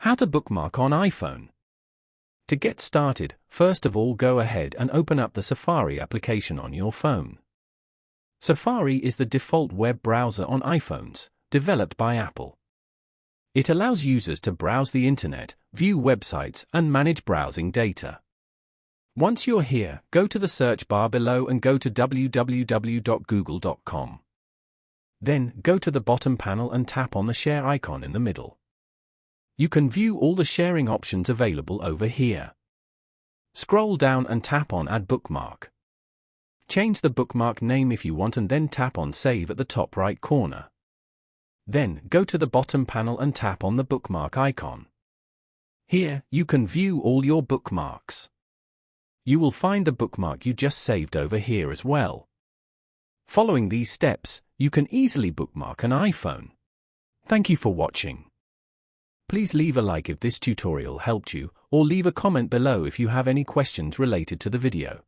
How to bookmark on iPhone. To get started, first of all go ahead and open up the Safari application on your phone. Safari is the default web browser on iPhones, developed by Apple. It allows users to browse the internet, view websites, and manage browsing data. Once you're here, go to the search bar below and go to www.google.com. Then, go to the bottom panel and tap on the share icon in the middle. You can view all the sharing options available over here. Scroll down and tap on Add Bookmark. Change the bookmark name if you want and then tap on Save at the top right corner. Then, go to the bottom panel and tap on the bookmark icon. Here, you can view all your bookmarks. You will find the bookmark you just saved over here as well. Following these steps, you can easily bookmark an iPhone. Thank you for watching. Please leave a like if this tutorial helped you, or leave a comment below if you have any questions related to the video.